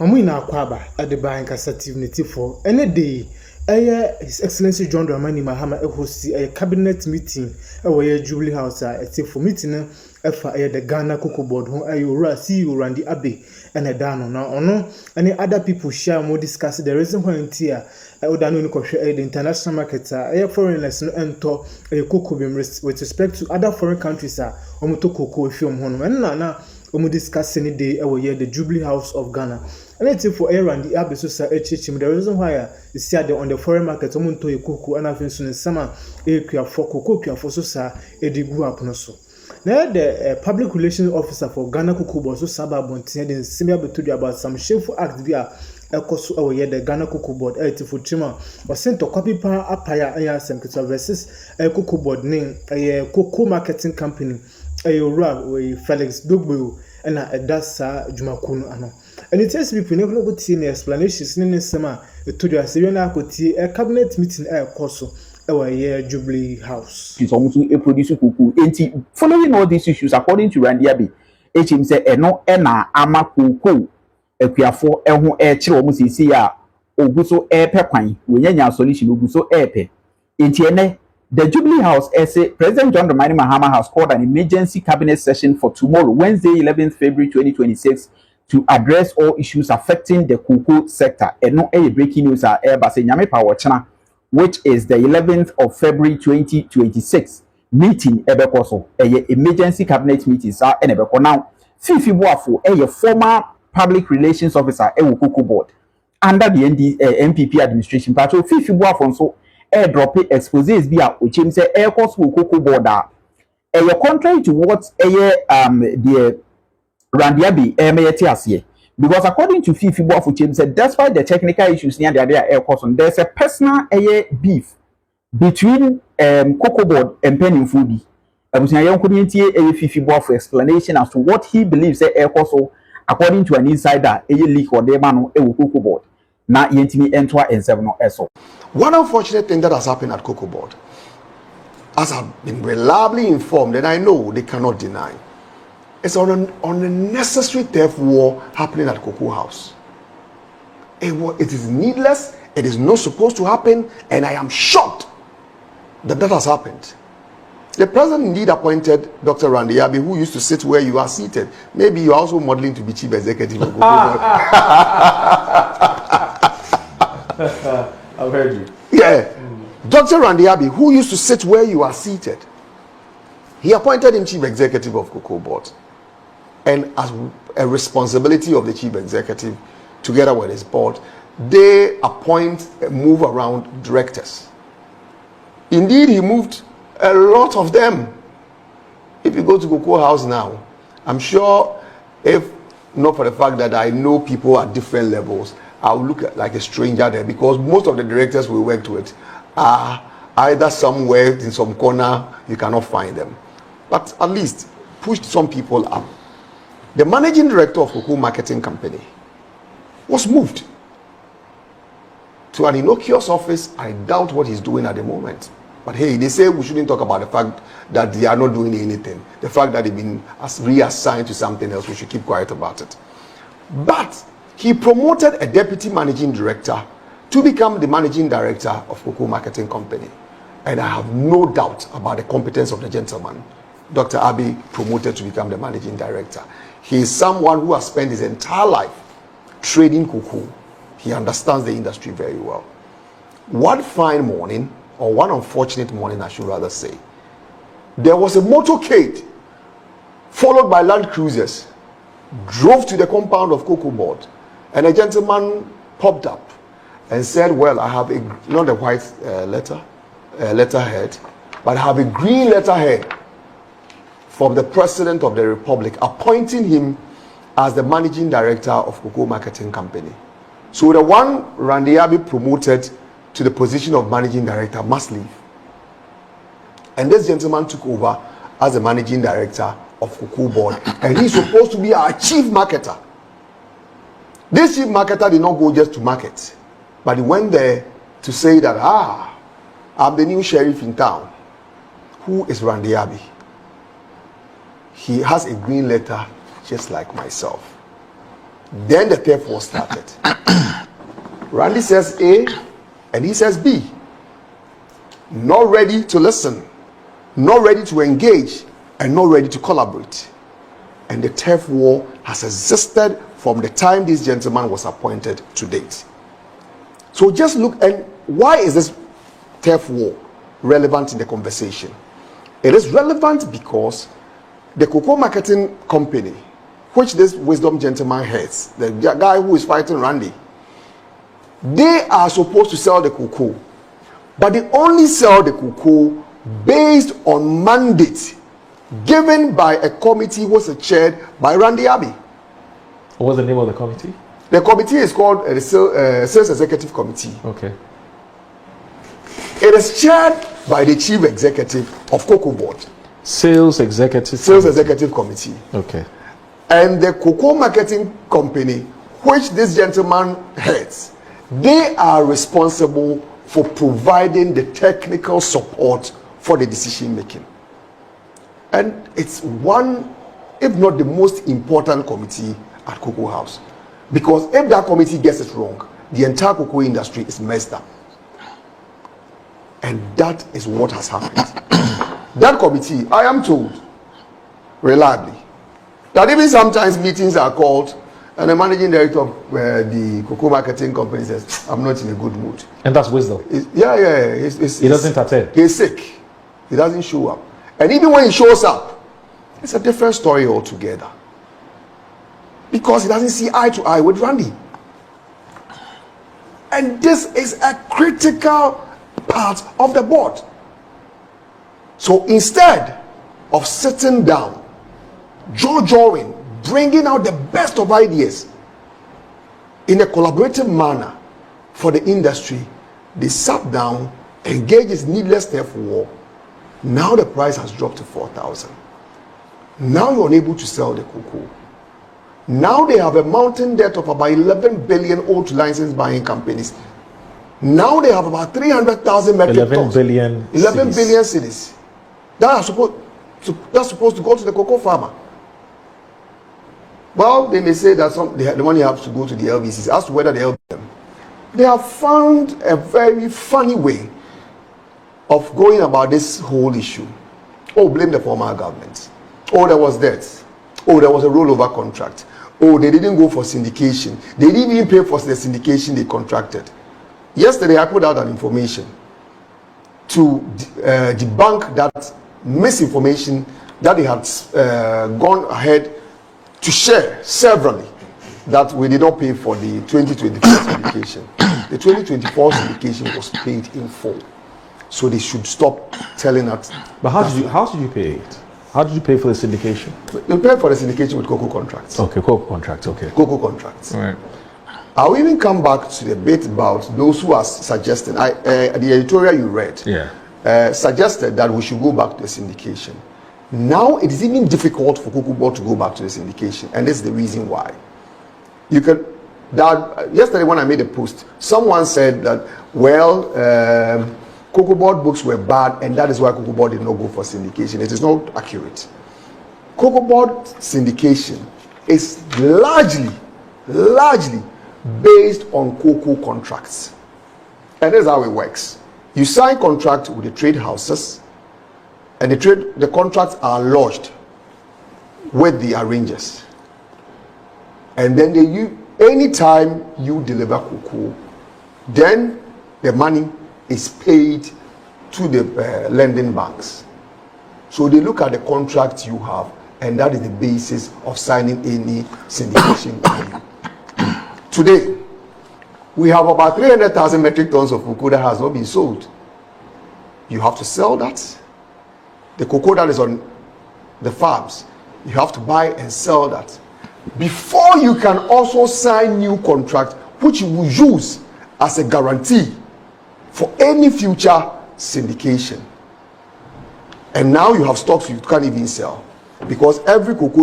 Amu ina akwaba at the bank assertivity for any day. His Excellency John Dramani Mahama host a cabinet meeting where Jubilee House for meeting the Ghana Cocoa Board who CEO Randy Abbey and a dano now any other people share more discuss the reason why the international market foreigners no enter cocoa with respect to other foreign countries cocoa film and we discuss any day the Jubilee House of Ghana. And it's for Randy Abbey so the reason why you see on the foreign market to cocoa and I've seen summer for cocoa for so grew up no so. Now the public relations officer for Ghana Cocoa Board so Sababontin then similar to about some shameful act via Ekoso the Ghana Cocoa Board for Chima was sent to copy power apaya and versus Cocoa Board name a cocoa marketing company Felix Dogbo and that's Jumakuno ano. And it tells people never go to explanations in the summer to the Syrian a cabinet meeting Koso our year Jubilee House. It's almost a producer who following all these issues, according to Randy Abbey, HM said, no, ama cocoa, a piafo, air chill almost see ya, Oguso air pepine, when ya solution Oguso air. In Tiene, the Jubilee House, as President John Dramani Mahama has called an emergency cabinet session for tomorrow, Wednesday, 11th February 2026, to address all issues affecting the cocoa sector. And no a breaking news are air by Nyame Power China, which is the 11th of February 2026 meeting ebekoso a emergency cabinet meeting sir and ebeko now Fifi Boafo a former public relations officer Cocoa Board under the MPP administration but Fifi Boafo so drop exposes via ochim say Cocoa Board contrary to what the Randy Abbey because according to Fifi Boafo James said, despite the technical issues near the air course, there's a personal beef between Cocoa Board and Penny Foodie. I was couldn't hear Fifi Boafo explanation as to what he believes air course according to an insider a leak or the man Cocoa Board. Now yentimi enter and 7 or so. One unfortunate thing that has happened at Cocoa Board, as I've been reliably informed, and I know they cannot deny, it's on an unnecessary theft war happening at Cocoa House. It is needless. It is not supposed to happen, and I am shocked that that has happened. The president indeed appointed Dr. Randy Abbey, who used to sit where you are seated. Maybe you are also modeling to be chief executive of Cocoa Board. I've heard you. Yeah. Dr. Randy Abbey, who used to sit where you are seated, he appointed him chief executive of Cocoa Board. And as a responsibility of the chief executive, together with his board, they appoint move around directors. Indeed, he moved a lot of them. If you go to Cocoa House now, I'm sure if not for the fact that I know people at different levels, I'll look like a stranger there because most of the directors we worked with are either somewhere in some corner, you cannot find them. But at least pushed some people up. The managing director of Cocoa Marketing Company was moved to an innocuous office. I doubt what he's doing at the moment. But hey, they say we shouldn't talk about the fact that they are not doing anything. The fact that they've been reassigned to something else, we should keep quiet about it. But he promoted a deputy managing director to become the managing director of Cocoa Marketing Company. And I have no doubt about the competence of the gentleman. Dr. Abbey promoted to become the managing director. He is someone who has spent his entire life trading cocoa. He understands the industry very well. One fine morning, or one unfortunate morning, I should rather say, there was a motorcade followed by land cruisers, drove to the compound of Cocoa Board, and a gentleman popped up and said, well, I have not a white letterhead, but I have a green letterhead from the President of the Republic, appointing him as the managing director of Cocoa Marketing Company. So the one Randy Abbey promoted to the position of managing director must leave. And this gentleman took over as the managing director of Cocoa Board, and he's supposed to be our chief marketer. This chief marketer did not go just to market, but he went there to say that, I'm the new sheriff in town. Who is Randy Abbey? He has a green letter just like myself. Then the theft war started. Randy says A and he says B. Not ready to listen, not ready to engage, and not ready to collaborate. And the theft war has existed from the time this gentleman was appointed to date. So just look, and why is this theft war relevant in the conversation? It is relevant because the cocoa marketing company, which this wisdom gentleman heads, the guy who is fighting Randy, they are supposed to sell the cocoa, but they only sell the cocoa based on mandate given by a committee was chaired by Randy Abbey. What's the name of the committee? The committee is called the Sales Executive Committee. Okay. It is chaired by the chief executive of Cocoa Board. Sales Executive Committee. Okay. And the cocoa marketing company, which this gentleman heads, they are responsible for providing the technical support for the decision making. And it's one, if not the most important committee at Cocoa House. Because if that committee gets it wrong, the entire cocoa industry is messed up. And that is what has happened. That committee, I am told, reliably, that even sometimes meetings are called and the managing director of the cocoa marketing company says, I'm not in a good mood. And that's wisdom. He doesn't attend. He's sick. He doesn't show up. And even when he shows up, it's a different story altogether. Because he doesn't see eye to eye with Randy. And this is a critical part of the board. So instead of sitting down, join, bringing out the best of ideas in a collaborative manner for the industry, they sat down, engaged in needless theft war. Now the price has dropped to 4,000. Now you're unable to sell the cocoa. Now they have a mounting debt of about 11 billion owed to license buying companies. Now they have about 300,000 metric tons. 11 billion cedis. That's supposed to go to the cocoa farmer. Well, they may say that the money has to go to the LVCs. As to whether they help them, they have found a very funny way of going about this whole issue. Oh, blame the former government. Oh, there was debt. Oh, there was a rollover contract. Oh, they didn't go for syndication. They didn't even pay for the syndication they contracted. Yesterday, I put out an information to debunk that misinformation that they had gone ahead to share severally, that we did not pay for the 2024 syndication. The 2024 syndication was paid in full. So they should stop telling us. But how did you pay it? How did you pay for the syndication? You pay for the syndication with cocoa contracts. Okay, cocoa contracts, okay. Cocoa contracts. Right. I'll even come back to the bit about those who are suggesting, the editorial you read, suggested that we should go back to the syndication. Now it is even difficult for Cocoa Board to go back to the syndication, and this is the reason why. Yesterday when I made a post, someone said that, well, Cocoa Board books were bad, and that is why Cocoa Board did not go for syndication. It is not accurate. Cocoa Board syndication is largely based on cocoa contracts. And this is how it works. You sign contract with the trade houses, and the contracts are lodged with the arrangers. And then anytime you deliver cocoa, then the money is paid to the lending banks. So they look at the contract you have, and that is the basis of signing any syndication deal. Today, we have about 300,000 metric tons of cocoa that has not been sold. You have to sell that. The cocoa that is on the farms, you have to buy and sell that before you can also sign new contract, which you will use as a guarantee for any future syndication. And now you have stocks you can't even sell, because every cocoa